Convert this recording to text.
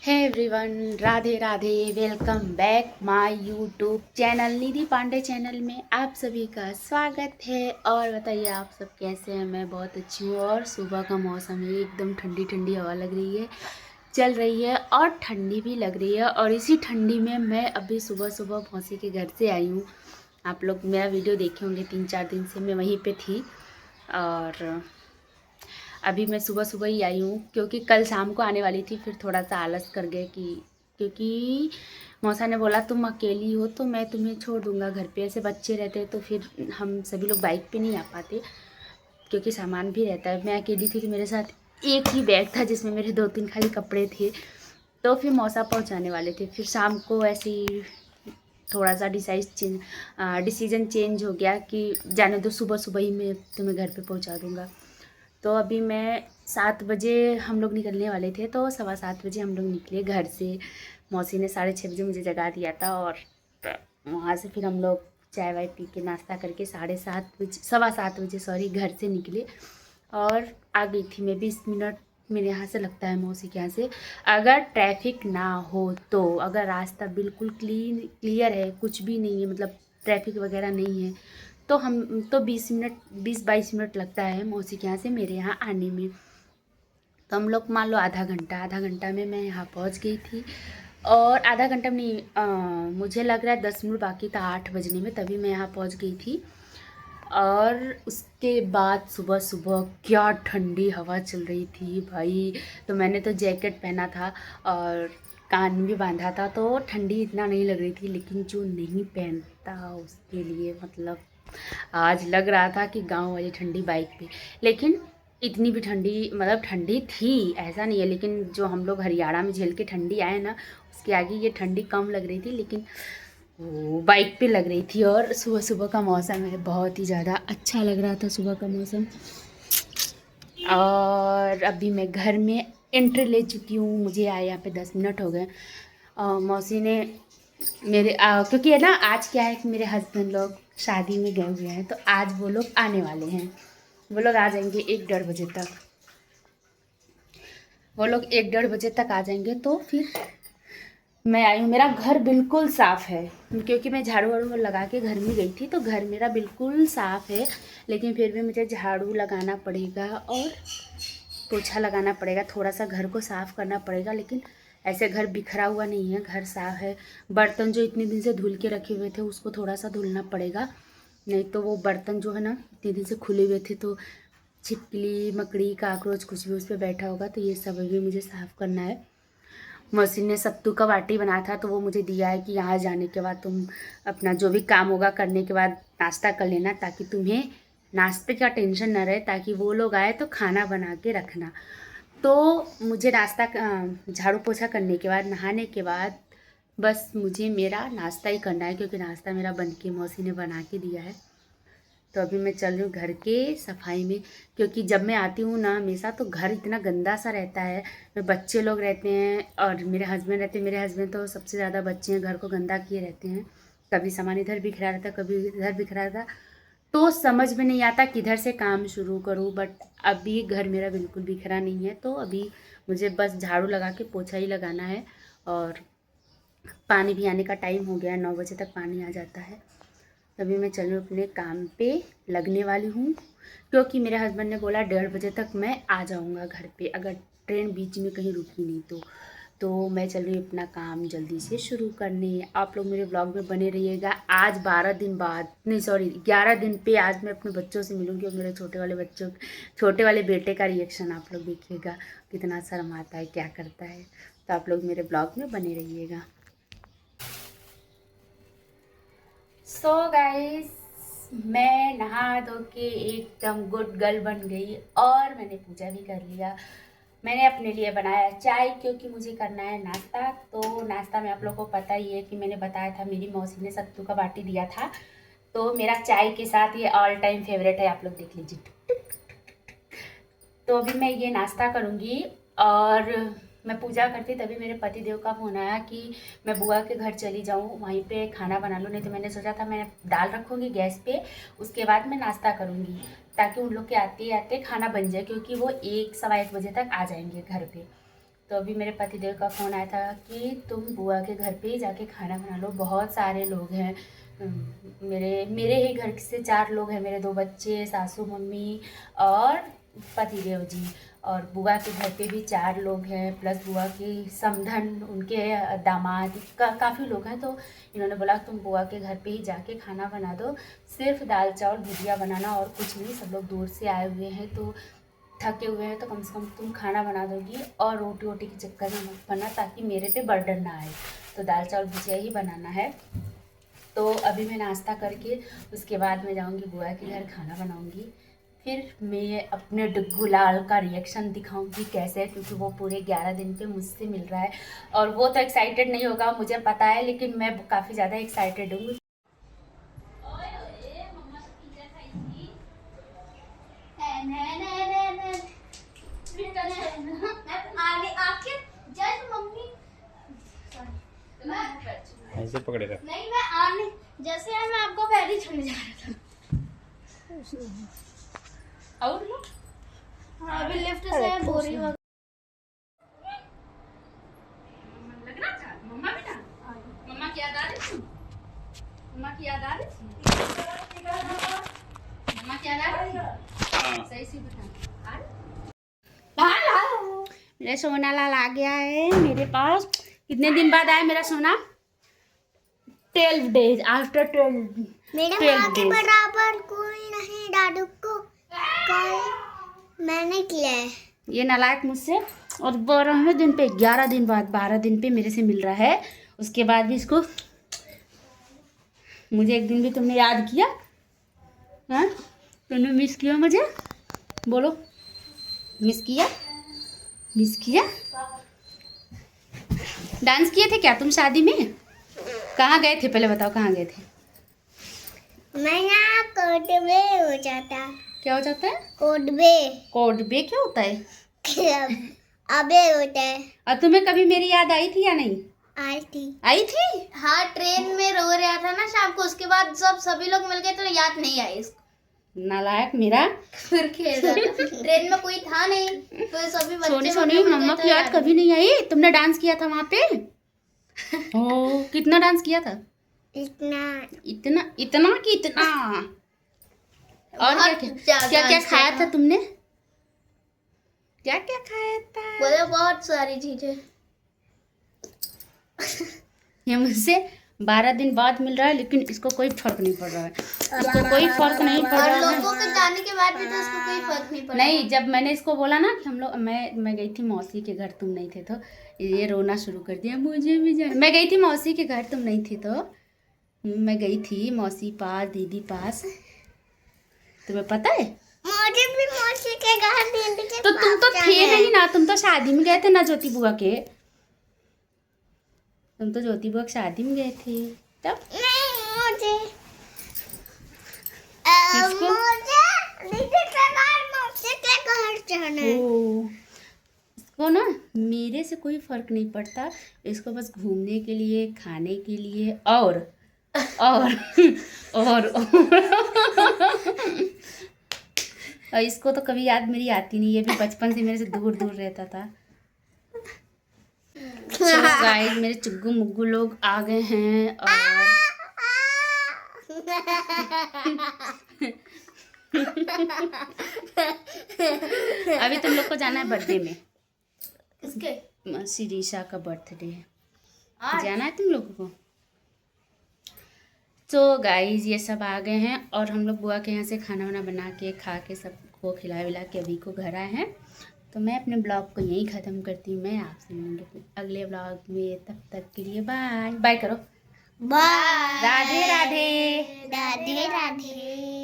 Hey everyone, Radhe Radhe. Welcome back my YouTube channel Nidhi Pandey channel में आप सभी का स्वागत है। और बताइए आप सब कैसे हैं। मैं बहुत अच्छी हूँ। और सुबह का मौसम है, एकदम ठंडी ठंडी हवा लग रही है, चल रही है और ठंडी भी लग रही है। और इसी ठंडी में मैं अभी सुबह सुबह मौसी के घर से आई हूँ। आप लोग मेरा वीडियो देखे होंगे, 3-4 दिन से मैं वहीं पे थी। और अभी मैं सुबह सुबह ही आई हूँ क्योंकि कल शाम को आने वाली थी, फिर थोड़ा सा आलस कर गए क्योंकि मौसा ने बोला तुम अकेली हो तो मैं तुम्हें छोड़ दूँगा घर पे। ऐसे बच्चे रहते हैं तो फिर हम सभी लोग बाइक पे नहीं आ पाते क्योंकि सामान भी रहता है। मैं अकेली थी तो मेरे साथ एक ही बैग था जिसमें मेरे 2-3 खाली कपड़े थे। तो फिर मौसा पहुँचाने वाले थे। फिर शाम को ऐसे ही थोड़ा सा डिसीजन चेंज हो गया कि जाने दो, सुबह सुबह ही मैं तुम्हें घर पे पहुँचा दूँगा। तो अभी मैं 7 बजे हम लोग निकलने वाले थे, तो 7:15 बजे हम लोग निकले घर से। मौसी ने 6:30 बजे मुझे जगा दिया था। और वहाँ से फिर हम लोग चाय वाय पी के नाश्ता करके 7:30 बजे 7:15 बजे सॉरी घर से निकले। और आ गई थी मैं 20 मिनट मेरे यहाँ से लगता है मौसी के यहाँ से, अगर ट्रैफिक ना हो तो। अगर रास्ता बिल्कुल क्लियर है, कुछ भी नहीं है, मतलब ट्रैफिक वगैरह नहीं है, तो हम तो 20-22 मिनट लगता है मौसी के यहाँ से मेरे यहाँ आने में। तो हम लोग मान लो आधा घंटा में मैं यहाँ पहुँच गई थी। और आधा घंटा में नहीं, मुझे लग रहा है 10 मिनट बाकी था 8 बजने में, तभी मैं यहाँ पहुँच गई थी। और उसके बाद सुबह सुबह क्या ठंडी हवा चल रही थी भाई। तो मैंने तो जैकेट पहना था और कान भी बांधा था, तो ठंडी इतना नहीं लग रही थी। लेकिन जो नहीं पहनता उसके लिए मतलब आज लग रहा था कि गांव वाली ठंडी बाइक पे। लेकिन इतनी भी ठंडी, मतलब ठंडी थी ऐसा नहीं है, लेकिन जो हम लोग हरियाणा में झेल के ठंडी आए ना, उसके आगे ये ठंडी कम लग रही थी। लेकिन वो बाइक पे लग रही थी। और सुबह सुबह का मौसम है, बहुत ही ज़्यादा अच्छा लग रहा था सुबह का मौसम। और अभी मैं घर में एंट्री ले चुकी हूँ। मुझे आए यहाँ पे 10 मिनट हो गए। मौसी ने मेरे क्योंकि है ना, आज क्या है कि मेरे हस्बैंड लोग शादी में गए हुए हैं, तो आज वो लोग आने वाले हैं। वो लोग आ जाएंगे 1-1:30 बजे तक। वो लोग 1-1:30 बजे तक आ जाएंगे। तो फिर मैं आई हूँ। मेरा घर बिल्कुल साफ़ है क्योंकि मैं झाड़ू वाड़ू लगा के घर में गई थी, तो घर मेरा बिल्कुल साफ़ है। लेकिन फिर भी मुझे झाड़ू लगाना पड़ेगा और पोछा लगाना पड़ेगा, थोड़ा सा घर को साफ़ करना पड़ेगा। लेकिन ऐसे घर बिखरा हुआ नहीं है, घर साफ़ है। बर्तन जो इतने दिन से धुल के रखे हुए थे उसको थोड़ा सा धुलना पड़ेगा, नहीं तो वो बर्तन जो है ना इतने दिन से खुले हुए थे, तो छिपकली मकड़ी काकरोच कुछ भी उस पर बैठा होगा, तो ये सब भी मुझे साफ़ करना है। मौसी ने सत्तू का बाटी बनाया था, तो वो मुझे दिया है कि यहाँ जाने के बाद तुम अपना जो भी काम होगा करने के बाद नाश्ता कर लेना, ताकि तुम्हें नाश्ते का टेंशन न रहे, ताकि वो लोग आए तो खाना बना के रखना। तो मुझे नाश्ता झाड़ू पोछा करने के बाद, नहाने के बाद बस मुझे मेरा नाश्ता ही करना है, क्योंकि नाश्ता मेरा बन के मौसी ने बना के दिया है। तो अभी मैं चल रही हूँ घर के सफाई में, क्योंकि जब मैं आती हूँ ना हमेशा, तो घर इतना गंदा सा रहता है। बच्चे लोग रहते हैं और मेरे हस्बैंड रहते हैं। मेरे हस्बैंड तो सबसे ज़्यादा बच्चे हैं घर को गंदा किए रहते हैं। कभी सामान इधर बिखरा रहता, कभी इधर बिखरा रहता, तो समझ में नहीं आता किधर से काम शुरू करूँ। बट अभी घर मेरा बिल्कुल बिखरा नहीं है, तो अभी मुझे बस झाड़ू लगा के पोछा ही लगाना है। और पानी भी आने का टाइम हो गया है, 9 बजे तक पानी आ जाता है। तभी मैं चलूँ अपने काम पे लगने वाली हूँ, क्योंकि मेरे हस्बैंड ने बोला 1:30 बजे तक मैं आ जाऊँगा घर पे, अगर ट्रेन बीच में कहीं रुकी नहीं तो मैं चल रही हूँ अपना काम जल्दी से शुरू करने। आप लोग मेरे ब्लॉग में बने रहिएगा। आज 12 दिन बाद, नहीं सॉरी 11 दिन पे आज मैं अपने बच्चों से मिलूँगी, और मेरे छोटे वाले बेटे का रिएक्शन आप लोग देखिएगा, कितना शर्माता है, क्या करता है। तो आप लोग मेरे ब्लॉग में बने रहिएगा। सो गाइस, मैं नहा धो के एकदम गुड गर्ल बन गई और मैंने पूजा भी कर लिया। मैंने अपने लिए बनाया चाय, क्योंकि मुझे करना है नाश्ता। तो नाश्ता में आप लोगों को पता ही है कि मैंने बताया था मेरी मौसी ने सत्तू का बाटी दिया था, तो मेरा चाय के साथ ये ऑल टाइम फेवरेट है। आप लोग देख लीजिए। तो अभी मैं ये नाश्ता करूँगी और मैं पूजा करती, तभी मेरे पति देव का फ़ोन आया कि मैं बुआ के घर चली जाऊँ, वहीं पे खाना बना लूँ। नहीं तो मैंने सोचा था मैं दाल रखूँगी गैस पे, उसके बाद मैं नाश्ता करूँगी, ताकि उन लोग के आते आते खाना बन जाए, क्योंकि वो 1 सवा 1 बजे तक आ जाएंगे घर पे। तो अभी मेरे पतिदेव का फ़ोन आया था कि तुम बुआ के घर पे ही जाके खाना बना लो, बहुत सारे लोग हैं। मेरे ही घर से 4 लोग हैं, मेरे 2 बच्चे, सासू मम्मी और पतिदेव जी। और बुआ के घर पे भी 4 लोग हैं, प्लस बुआ की समधन, उनके दामाद काफ़ी लोग हैं। तो इन्होंने बोला तुम बुआ के घर पे ही जाके खाना बना दो, सिर्फ दाल चावल भुजिया बनाना और कुछ नहीं। सब लोग दूर से आए हुए हैं तो थके हुए हैं, तो कम से कम तुम खाना बना दोगी और रोटी वोटी के चक्कर में मत पड़ना, ताकि मेरे पे बर्डन ना आए। तो दाल चावल भुजिया ही बनाना है। तो अभी मैं नाश्ता करके उसके बाद मैं जाऊंगी बुआ के घर, खाना बनाऊंगी। फिर मैं अपने डुग्गू लाल का रिएक्शन दिखाऊंगी कैसे, क्योंकि वो पूरे 11 दिन पे मुझसे मिल रहा है। और वो तो एक्साइटेड नहीं होगा मुझे पता है, लेकिन मैं काफ़ी ज़्यादा एक्साइटेड हूँ। ऐसे पकड़े रख। नहीं मैं आने जैसे मैं आपको पहले छोड़ने जा रहा था। और हाँ अभी लिफ्ट से बोरी हो लग रहा था मम्मा भी ना, मम्मा की याद आ रही थी, मम्मा की याद आ रही थी, मम्मा की याद आ रही थी। सही से बता। मेरा सोना लाल आ गया है मेरे पास। कितने दिन बाद आया मेरा सोना? 12 days आफ्टर 12 मेरे माँ के बराबर कोई नहीं दादू को कल मैंने किया है। ये नालायक मुझसे और 12वें दिन पे 11 दिन बाद 12 दिन पे मेरे से मिल रहा है। उसके बाद भी इसको, मुझे एक दिन भी तुमने याद किया? हाँ तुमने मिस किया मुझे? बोलो मिस किया? मिस किया? डांस किए थे क्या तुम शादी में? कहाँ गए थे पहले बताओ, कहाँ गए थे? मैं यहाँ कोडबे हो जाता। क्या हो जाता है? कोडबे। कोडबे क्या होता है? अबे होता है। और तुम्हें कभी मेरी याद आई थी या नहीं? आई थी। आई थी? हाँ ट्रेन में रो रहा था ना शाम को, उसके बाद सभी लोग मिल गए तो याद नहीं आई इसको। नालायक मेरा। फिर खेल रहा था ट्रेन में कोई था नहीं, तो सभी बच्चे सोनी सोनी मम्मा की याद कभी नहीं आई? तुमने डांस किया था वहाँ पे? ओ कितना डांस किया था? इतना इतना इतना कि इतना। और क्या क्या खाया था तुमने? क्या क्या खाया था? बोले बहुत सारी चीजें। ये मुझसे 12 दिन बाद मिल रहा है, लेकिन इसको कोई फर्क नहीं पड़ रहा है। इसको कोई फर्क नहीं पड़ और रहा है। लोगों के जाने के बाद भी तो इसको कोई फर्क नहीं पड़ा। नहीं, जब मैंने इसको बोला ना कि हम लोग, मैं गई थी मौसी के घर, तुम नहीं थे, तो ये रोना शुरू कर दिया, मुझे भी जाना। मैं गई थी मौसी के घर, तुम नहीं थे, तो मैं गई थी मौसी पास, दीदी पास। तुम्हें पता है? मुझे भी मौसी के घर दीदी के तो तुम तो थे नहीं ना, तुम तो शादी में गए थे ना ज्योति बुआ के। तुम तो ज्योति बुआ की शादी में गए थे तब। नहीं मुझे किसको? मुझे दीदी के घर मौसी के घर जाना है। ओ, इसको ना मेरे से कोई फर्क नहीं पड़ता, इसको बस घूमने के लिए, खाने के लिए और और इसको तो कभी याद मेरी आती नहीं, ये भी बचपन से मेरे से दूर दूर रहता था। चलो गाइस, मेरे चुग्गू मुग्गू लोग आ गए हैं और अभी तुम लोग को जाना है बर्थडे में। किसके? शिरीषा का बर्थडे है, जाना है तुम लोगों को। तो गाइस ये सब आ गए हैं और हम लोग बुआ के यहाँ से खाना वाना बना के खा के सबको खिला विला के अभी को घर आए हैं। तो मैं अपने ब्लॉग को यहीं ख़त्म करती हूँ। मैं आपसे मिलूँगी अगले ब्लॉग में, तब तक के लिए बाय बाय करो। बाय। राधे राधे। राधे राधे।